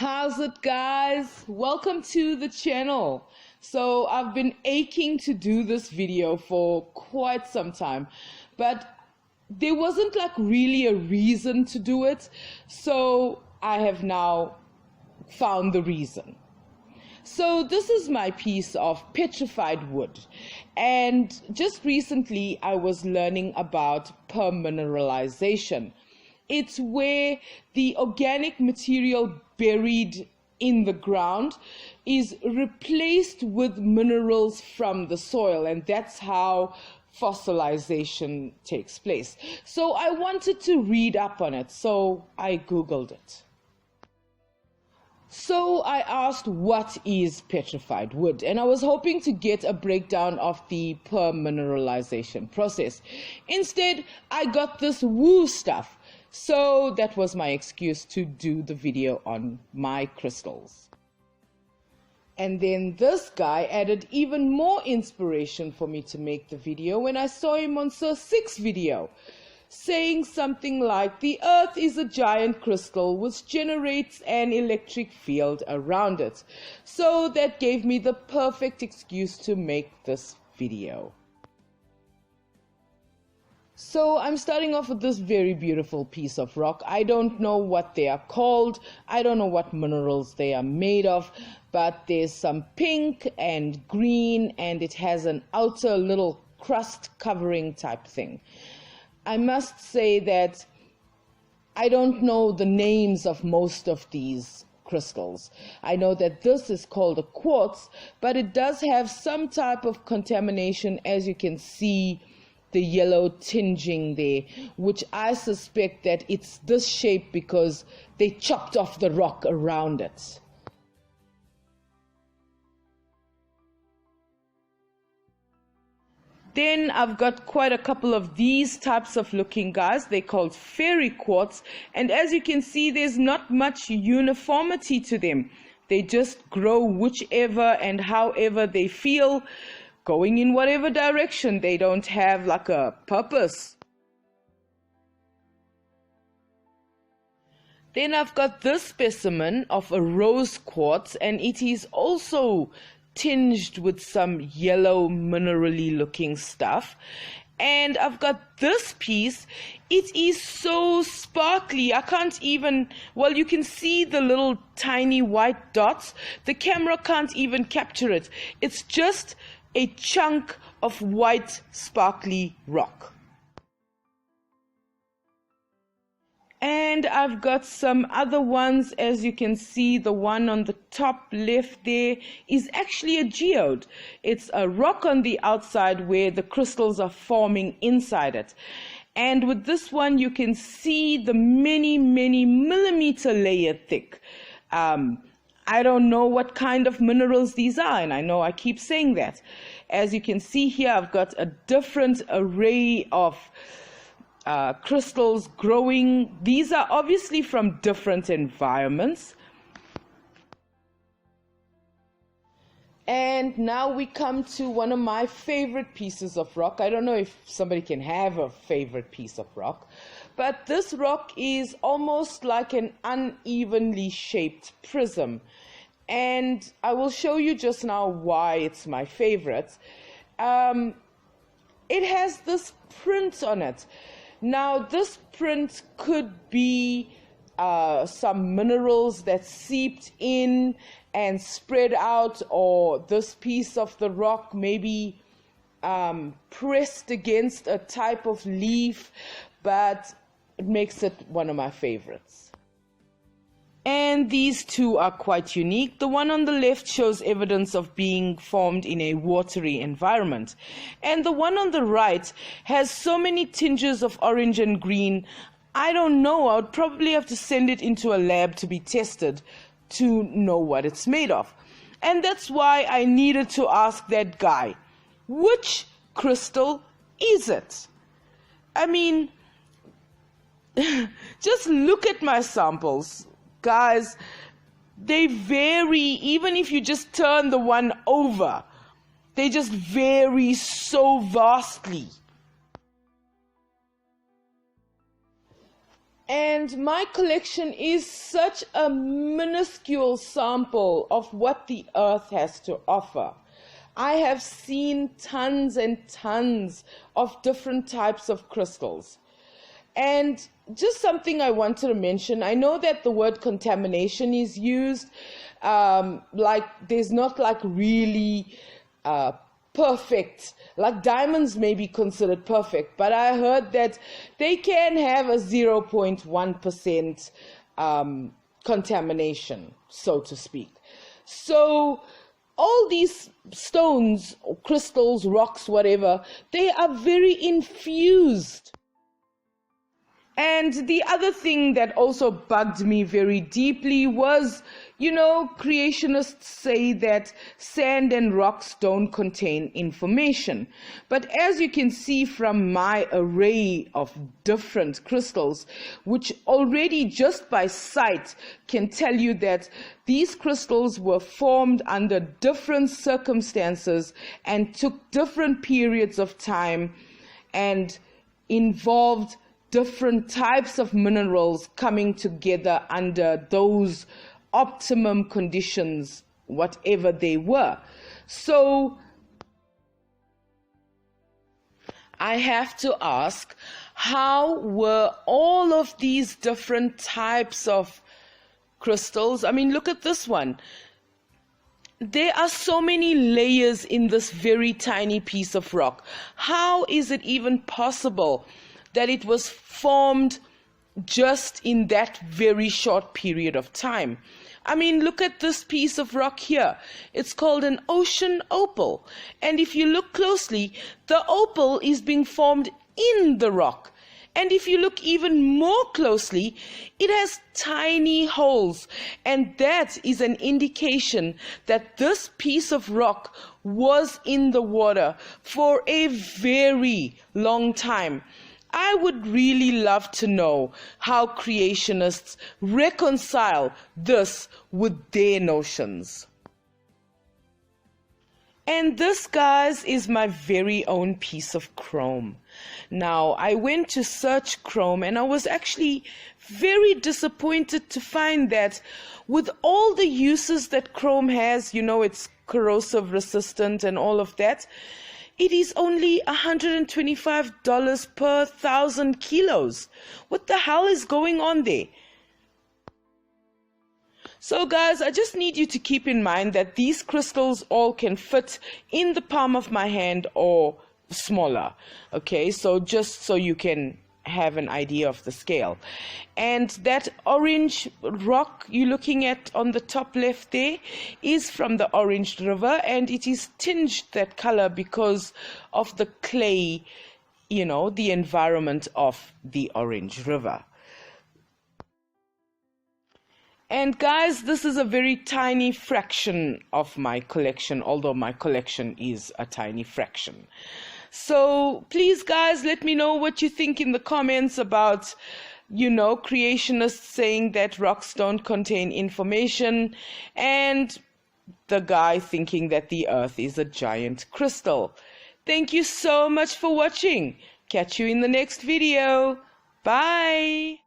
How's it, guys? Welcome to the channel. So I've been aching to do this video for quite some time, but there wasn't like really a reason to do it, so I have now found the reason. So this is my piece of petrified wood, and just recently I was learning about permineralization. It's where the organic material buried in the ground is replaced with minerals from the soil, and that's how fossilization takes place. So I wanted to read up on it, so I Googled it. So I asked, what is petrified wood? And I was hoping to get a breakdown of the permineralization process. Instead, I got this woo stuff. So that was my excuse to do the video on my crystals. And then this guy added even more inspiration for me to make the video when I saw him on Sir Six's video, saying something like, the earth is a giant crystal which generates an electric field around it. So that gave me the perfect excuse to make this video. So I'm starting off with this very beautiful piece of rock. I don't know what they are called. I don't know what minerals they are made of, but there's some pink and green, and it has an outer little crust covering type thing. I must say that I don't know the names of most of these crystals. I know that this is called a quartz, but it does have some type of contamination, as you can see the yellow tinging there, which I suspect that it's this shape because they chopped off the rock around it. Then I've got quite a couple of these types of looking guys. They're called fairy quartz, and as you can see, there's not much uniformity to them. They just grow whichever and however they feel, going in whatever direction. They don't have like a purpose. Then I've got this specimen of a rose quartz, and it is also tinged with some yellow minerally looking stuff. And I've got this piece. It is so sparkly. I can't even, well, you can see the little tiny white dots. The camera can't even capture it. It's just a chunk of white sparkly rock. And I've got some other ones. As you can see, the one on the top left there is actually a geode. It's a rock on the outside where the crystals are forming inside it. And with this one, you can see the many millimeter layer thick. I don't know what kind of minerals these are, and I know I keep saying that. As you can see here, I've got a different array of crystals growing. These are obviously from different environments. And now we come to one of my favorite pieces of rock. I don't know if somebody can have a favorite piece of rock, but this rock is almost like an unevenly shaped prism. And I will show you just now why it's my favorite. It has this print on it. Now, this print could be some minerals that seeped in and spread out, or this piece of the rock maybe pressed against a type of leaf, but it makes it one of my favorites. And these two are quite unique. The one on the left shows evidence of being formed in a watery environment, and the one on the right has so many tinges of orange and green. I don't know, I would probably have to send it into a lab to be tested to know what it's made of. And that's why I needed to ask that guy, which crystal is it? I mean, just look at my samples. Guys, they vary. Even if you just turn the one over, they just vary so vastly. And my collection is such a minuscule sample of what the earth has to offer. I have seen tons and tons of different types of crystals. And just something I wanted to mention, I know that the word contamination is used, like there's not like really perfect, like diamonds may be considered perfect, but I heard that they can have a 0.1% contamination, so to speak. So all these stones, crystals, rocks, whatever, they are very infused. And the other thing that also bugged me very deeply was, creationists say that sand and rocks don't contain information. But as you can see from my array of different crystals, which already just by sight can tell you that these crystals were formed under different circumstances and took different periods of time and involved different types of minerals coming together under those optimum conditions, whatever they were. So I have to ask, how were all of these different types of crystals? I mean, look at this one. There are so many layers in this very tiny piece of rock. How is it even possible that it was formed just in that very short period of time? I mean, look at this piece of rock here. It's called an ocean opal. And if you look closely, the opal is being formed in the rock. And if you look even more closely, it has tiny holes. And that is an indication that this piece of rock was in the water for a very long time. I would really love to know how creationists reconcile this with their notions. And this, guys, is my very own piece of chrome. Now, I went to search chrome and I was actually very disappointed to find that with all the uses that chrome has, it's corrosive resistant and all of that, it is only $125 per 1,000 kilos. What the hell is going on there? So guys, I just need you to keep in mind that these crystals all can fit in the palm of my hand or smaller. Okay, so just so you can have an idea of the scale. And that orange rock you're looking at on the top left there is from the Orange River, and it is tinged that color because of the clay, the environment of the Orange River. And guys, this is a very tiny fraction of my collection, although my collection is a tiny fraction. So please, guys, let me know what you think in the comments about, creationists saying that rocks don't contain information, and the guy thinking that the earth is a giant crystal. Thank you so much for watching. Catch you in the next video. Bye.